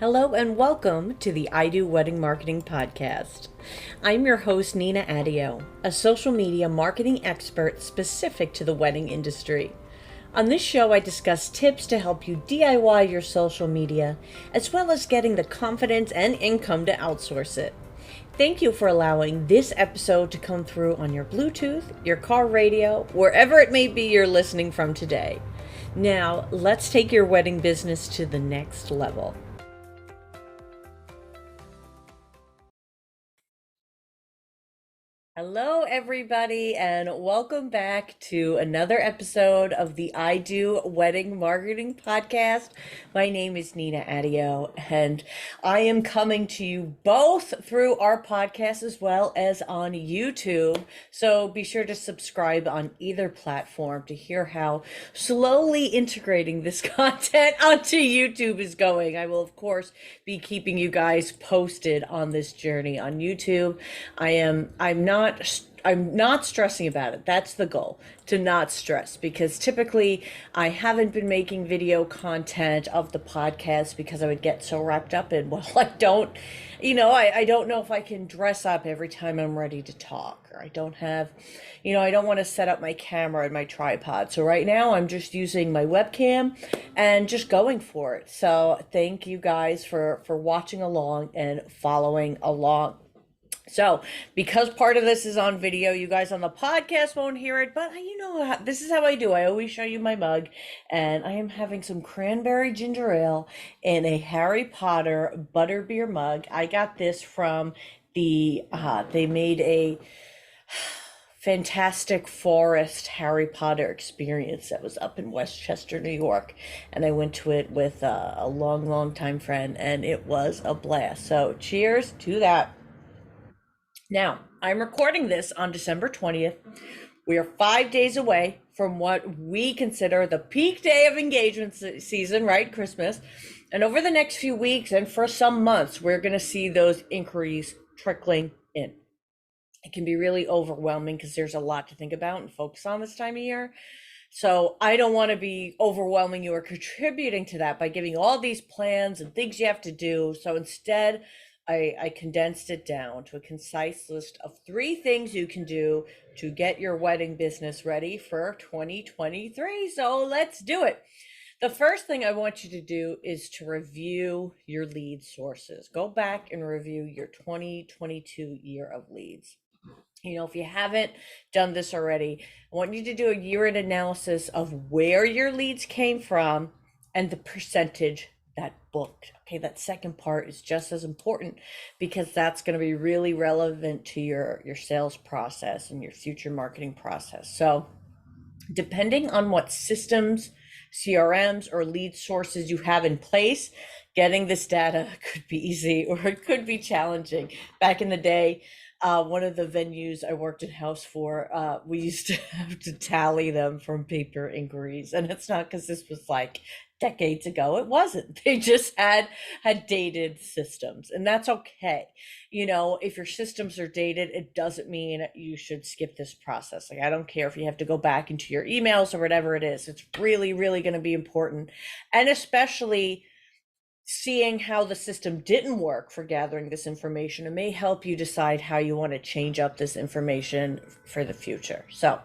Hello and welcome to the Addeo Wedding Marketing Podcast. I'm your host, Nina Addeo, a social media marketing expert specific to the wedding industry. On this show, I discuss tips to help you DIY your social media, as well as getting the confidence and income to outsource it. Thank you for allowing this episode to come through on your Bluetooth, your car radio, wherever it may be you're listening from today. Now, let's take your wedding business to the next level. Hello, everybody, and welcome back to another episode of the I Do Wedding Marketing Podcast. My name is Nina Addeo, and I am coming to you both through our podcast as well as on YouTube. So be sure to subscribe on either platform to hear how slowly integrating this content onto YouTube is going. I will, of course, be keeping you guys posted on this journey on YouTube. I'm not stressing about it. That's the goal, to not stress, because typically I haven't been making video content of the podcast because I would get so wrapped up in, well, I don't know if I can dress up every time I'm ready to talk, or I don't have, I don't want to set up my camera and my tripod. So right now I'm just using my webcam and just going for it. So thank you guys for watching along and following along. So, because part of this is on video, you guys on the podcast won't hear it, but this is how I do. I always show you my mug, and I am having some cranberry ginger ale in a Harry Potter butterbeer mug. I got this from they made a Fantastic Forest Harry Potter experience that was up in Westchester, New York, and I went to it with a long time friend, and it was a blast. So, cheers to that. Now, I'm recording this on December 20th. We are 5 days away from what we consider the peak day of engagement season, right? Christmas. And over the next few weeks and for some months, we're going to see those inquiries trickling in. It can be really overwhelming because there's a lot to think about and focus on this time of year. So I don't want to be overwhelming you or contributing to that by giving all these plans and things you have to do. So instead, I condensed it down to a concise list of 3 things you can do to get your wedding business ready for 2023. So let's do it. The first thing I want you to do is to review your lead sources. Go back and review your 2022 year of leads. If you haven't done this already, I want you to do a year-end analysis of where your leads came from and the percentage that booked. Okay, that second part is just as important because that's going to be really relevant to your sales process and your future marketing process. So, depending on what systems, CRMs, or lead sources you have in place, getting this data could be easy or it could be challenging. Back in the day, one of the venues I worked in house for, we used to have to tally them from paper inquiries. And it's not because this was like decades ago. It wasn't. They just had dated systems, and that's okay. If your systems are dated, it doesn't mean you should skip this process. Like, I don't care if you have to go back into your emails or whatever it is. It's really, really going to be important. And especially seeing how the system didn't work for gathering this information, it may help you decide how you want to change up this information for the future. So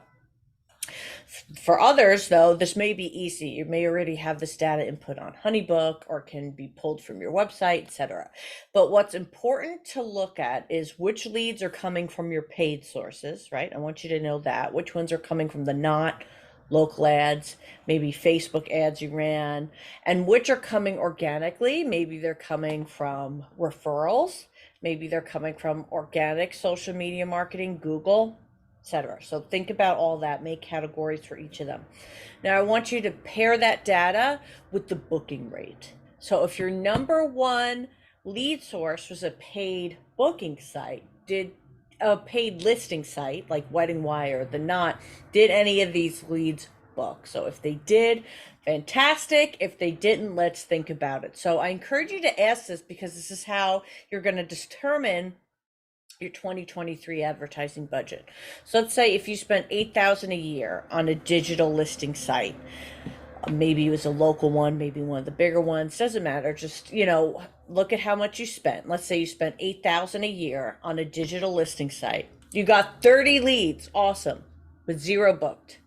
for others, though, this may be easy. You may already have this data input on Honeybook or can be pulled from your website, etc. But what's important to look at is which leads are coming from your paid sources, right? I want you to know that. Which ones are coming from the not local ads, maybe Facebook ads you ran, and which are coming organically. Maybe they're coming from referrals. Maybe they're coming from organic social media marketing, Google, etc. So think about all that, make categories for each of them. Now I want you to pair that data with the booking rate. So if your number one lead source was a paid booking site, did a paid listing site like Wedding Wire, The Knot, did any of these leads book? So if they did, fantastic. If they didn't, let's think about it. So I encourage you to ask this because this is how you're going to determine your 2023 advertising budget. So let's say if you spent $8,000 a year on a digital listing site, Maybe it was a local one, maybe one of the bigger ones, doesn't matter. Just, look at how much you spent. Let's say you spent 8,000 a year on a digital listing site. You got 30 leads, awesome, but zero booked.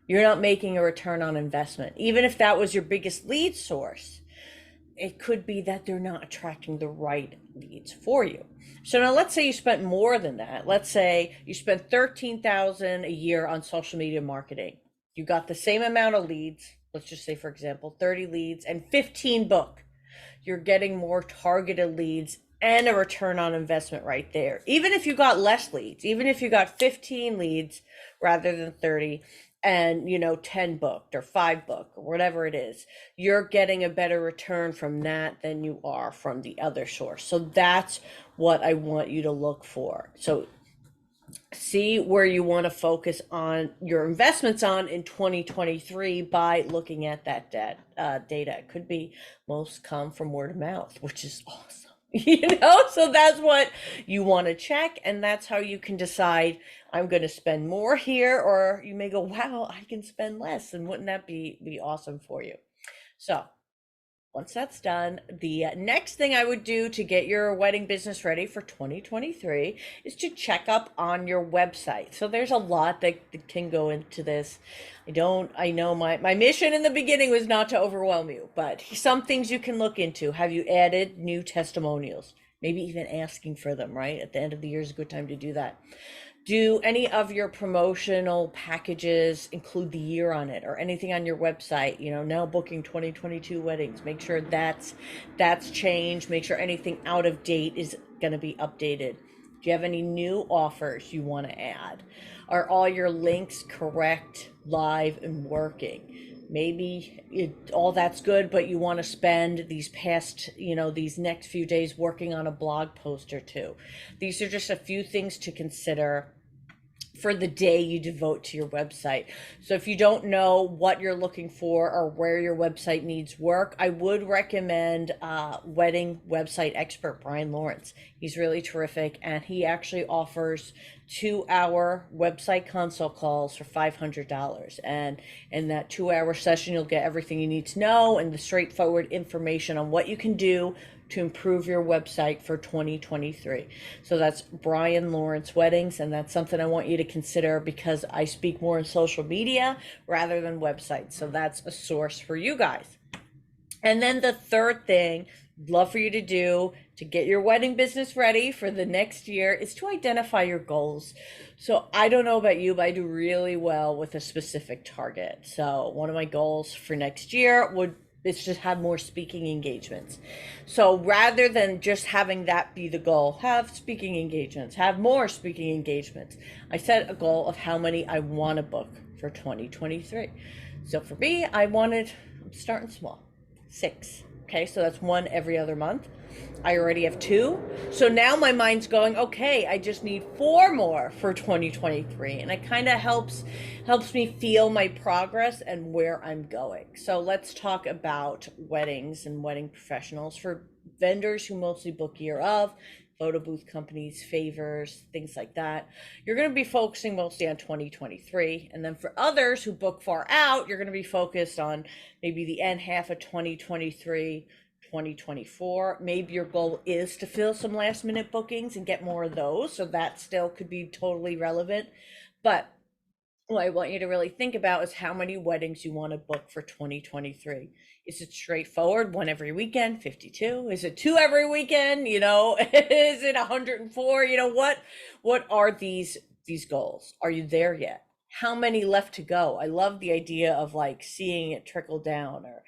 You're not making a return on investment. Even if that was your biggest lead source, it could be that they're not attracting the right leads for you. So now let's say you spent more than that. Let's say you spent 13,000 a year on social media marketing. You got the same amount of leads. Let's just say, for example, 30 leads and 15 book. You're getting more targeted leads and a return on investment right there. Even if you got less leads, even if you got 15 leads rather than 30, and 10 booked or 5 booked or whatever it is, you're getting a better return from that than you are from the other source. So that's what I want you to look for. So see where you want to focus on your investments on in 2023 by looking at that data. It could be most come from word of mouth, which is awesome. So that's what you want to check, and that's how you can decide, I'm going to spend more here, or you may go, wow, I can spend less, and wouldn't that be awesome for you? So once that's done, the next thing I would do to get your wedding business ready for 2023 is to check up on your website. So there's a lot that can go into this. I know my mission in the beginning was not to overwhelm you, but some things you can look into. Have you added new testimonials? Maybe even asking for them, right? At the end of the year is a good time to do that. Do any of your promotional packages include the year on it, or anything on your website? Now booking 2022 weddings. Make sure that's changed. Make sure anything out of date is going to be updated. Do you have any new offers you want to add? Are all your links correct, live, and working? Maybe all that's good, but you want to spend these next few days working on a blog post or two. These are just a few things to consider for the day you devote to your website. So if you don't know what you're looking for or where your website needs work, I would recommend wedding website expert Brian Lawrence. He's really terrific, and he actually offers 2-hour website consult calls for $500. And in that 2-hour session, you'll get everything you need to know and the straightforward information on what you can do to improve your website for 2023. So that's Brian Lawrence Weddings, and that's something I want you to consider because I speak more in social media rather than websites. So that's a source for you guys. And then the third thing I'd love for you to do to get your wedding business ready for the next year is to identify your goals. So I don't know about you, but I do really well with a specific target. So one of my goals for next year is just have more speaking engagements. So rather than just having that be the goal, have speaking engagements, have more speaking engagements. I set a goal of how many I want to book for 2023. So for me, I'm starting small, 6. Okay, so that's 1 every other month. I already have 2. So now my mind's going, okay, I just need 4 more for 2023. And it kind of helps me feel my progress and where I'm going. So let's talk about weddings and wedding professionals. For vendors who mostly book year of, photo booth companies, favors, things like that, you're going to be focusing mostly on 2023. And then for others who book far out, you're going to be focused on maybe the end half of 2023, 2024. Maybe your goal is to fill some last minute bookings and get more of those. So that still could be totally relevant. But what I want you to really think about is how many weddings you want to book for 2023. Is it straightforward, 1 every weekend, 52? Is it 2 every weekend? Is it 104? What are these goals? Are you there yet? How many left to go? I love the idea of seeing it trickle down, or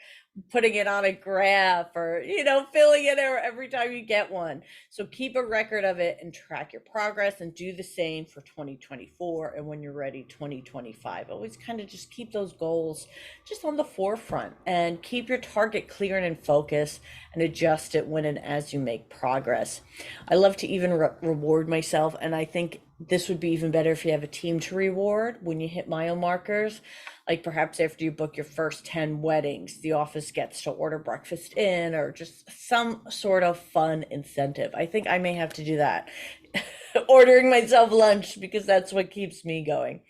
putting it on a graph, or filling it every time you get one. So keep a record of it and track your progress, and do the same for 2024, and when you're ready, 2025. Always kind of just keep those goals just on the forefront, and keep your target clear and in focus, and adjust it when and as you make progress. I love to even reward myself, and I think this would be even better if you have a team to reward when you hit mile markers. Like perhaps after you book your first 10 weddings, the office gets to order breakfast in, or just some sort of fun incentive. I think I may have to do that. Ordering myself lunch, because that's what keeps me going.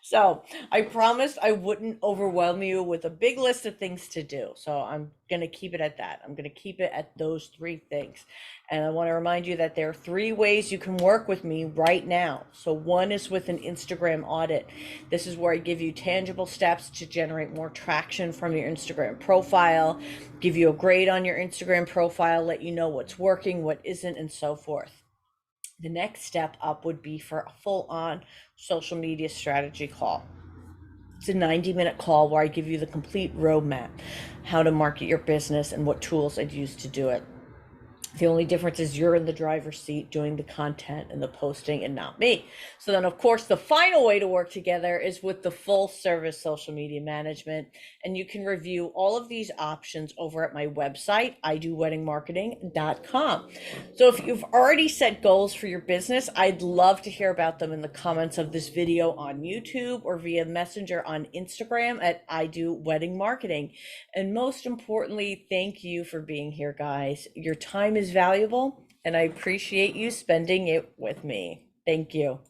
So I promised I wouldn't overwhelm you with a big list of things to do. So I'm going to keep it at that. I'm going to keep it at those three things. And I want to remind you that there are three ways you can work with me right now. So one is with an Instagram audit. This is where I give you tangible steps to generate more traction from your Instagram profile, give you a grade on your Instagram profile, let you know what's working, what isn't, and so forth. The next step up would be for a full on social media strategy call. It's a 90-minute call where I give you the complete roadmap, how to market your business and what tools I'd use to do it. The only difference is you're in the driver's seat doing the content and the posting and not me. So then, of course, the final way to work together is with the full service social media management. And you can review all of these options over at my website, idoweddingmarketing.com. So if you've already set goals for your business, I'd love to hear about them in the comments of this video on YouTube or via Messenger on Instagram at idoweddingmarketing. And most importantly, thank you for being here, guys. Your time is valuable, and I appreciate you spending it with me. Thank you.